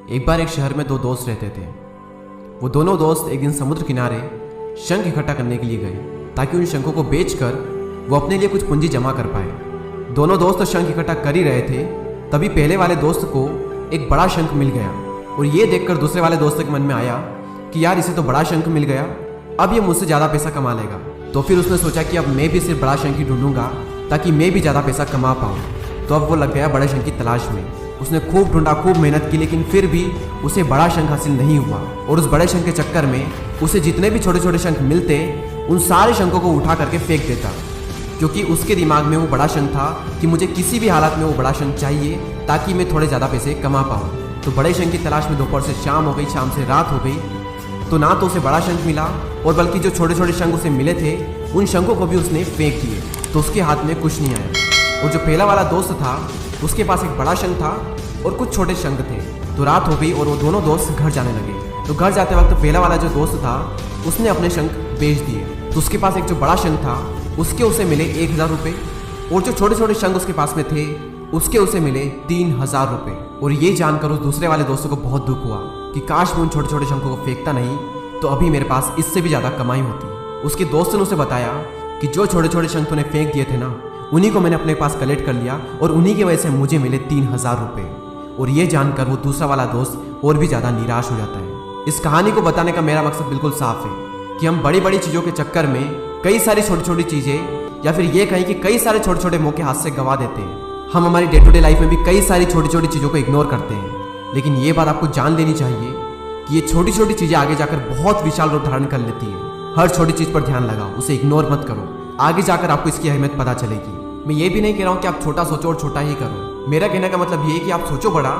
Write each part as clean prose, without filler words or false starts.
एक बार एक शहर में दो दोस्त रहते थे। वो दोनों दोस्त एक दिन समुद्र किनारे शंख इकट्ठा करने के लिए गए ताकि उन शंखों को बेचकर वो अपने लिए कुछ पूंजी जमा कर पाए। दोनों दोस्त शंख इकट्ठा कर ही रहे थे, तभी पहले वाले दोस्त को एक बड़ा शंख मिल गया और ये देखकर दूसरे वाले दोस्त के मन में आया कि यार इसे तो बड़ा शंख मिल गया, अब ये मुझसे ज़्यादा पैसा कमा लेगा। तो फिर उसने सोचा कि अब मैं भी सिर्फ बड़ा शंख ही ढूंढूंगा ताकि मैं भी ज़्यादा पैसा कमा पाऊँ। तो अब वो लग गया बड़े शंख की तलाश में। उसने खूब ढूंढा, खूब मेहनत की, लेकिन फिर भी उसे बड़ा शंख हासिल नहीं हुआ। और उस बड़े शंख के चक्कर में उसे जितने भी छोटे छोटे शंख मिलते उन सारे शंखों को उठा करके फेंक देता, क्योंकि उसके दिमाग में वो बड़ा शंख था कि मुझे किसी भी हालत में वो बड़ा शंख चाहिए ताकि मैं थोड़े ज़्यादा पैसे कमा पाऊँ। तो बड़े शंख की तलाश में दोपहर से शाम हो गई, शाम से रात हो गई, तो ना तो उसे बड़ा शंख मिला और बल्कि जो छोटे छोटे शंख उसे मिले थे उन शंखों को भी उसने फेंक दिए, तो उसके हाथ में कुछ नहीं आया। और जो पहला वाला दोस्त था उसके पास एक बड़ा शंख था और कुछ छोटे शंख थे। तो रात हो गई और वो दोनों दोस्त घर जाने लगे। तो घर जाते वक्त पहला वाला जो दोस्त था उसने अपने शंख बेच दिए। तो उसके पास एक जो बड़ा शंख था उसके उसे मिले 1000 रुपये और जो छोटे छोटे शंख उसके पास में थे उसके उसे मिले 3000 रुपये। और ये जानकर उस दूसरे वाले दोस्तों को बहुत दुख हुआ कि काश मैं उन छोटे छोटे शंखों को फेंकता नहीं तो अभी मेरे पास इससे भी ज़्यादा कमाई होती। उसके दोस्त ने उसे बताया कि जो छोटे छोटे शंख तूने फेंक दिए थे ना, उन्हीं को मैंने अपने पास कलेक्ट कर लिया और उन्हीं की वजह से मुझे मिले 3000 रुपये। और ये जानकर वो दूसरा वाला दोस्त और भी ज़्यादा निराश हो जाता है। इस कहानी को बताने का मेरा मकसद बिल्कुल साफ है कि हम बड़ी बड़ी चीज़ों के चक्कर में कई सारी छोटी छोटी चीज़ें, या फिर ये कहें कि कई सारे छोटे छोटे मौके हाथ से गंवा देते हैं। हम हमारी डे टू डे लाइफ में भी कई सारी छोटी छोटी चीज़ों को इग्नोर करते हैं, लेकिन ये बात आपको जान लेनी चाहिए कि ये छोटी छोटी चीज़ें आगे जाकर बहुत विशाल रूप धारण कर लेती है। हर छोटी चीज़ पर ध्यान लगाओ, उसे इग्नोर मत करो, आगे जाकर आपको इसकी अहमियत पता चलेगी। मैं ये भी नहीं कह रहा हूँ कि आप छोटा सोचो और छोटा ही करो। मेरा कहने का मतलब ये है कि आप सोचो बड़ा,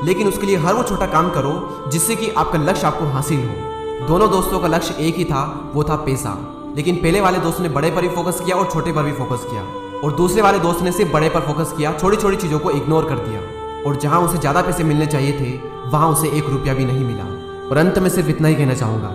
लेकिन उसके लिए हर वो छोटा काम करो जिससे कि आपका लक्ष्य आपको हासिल हो। दोनों दोस्तों का लक्ष्य एक ही था, वो था पैसा। लेकिन पहले वाले दोस्त ने बड़े पर भी फोकस किया और छोटे पर भी फोकस किया, और दूसरे वाले दोस्त ने सिर्फ बड़े पर फोकस किया, छोटी छोटी चीज़ों को इग्नोर कर दिया। और जहाँ उसे ज़्यादा पैसे मिलने चाहिए थे वहाँ उसे 1 रुपया भी नहीं मिला। और अंत में सिर्फ इतना ही कहना चाहूँगा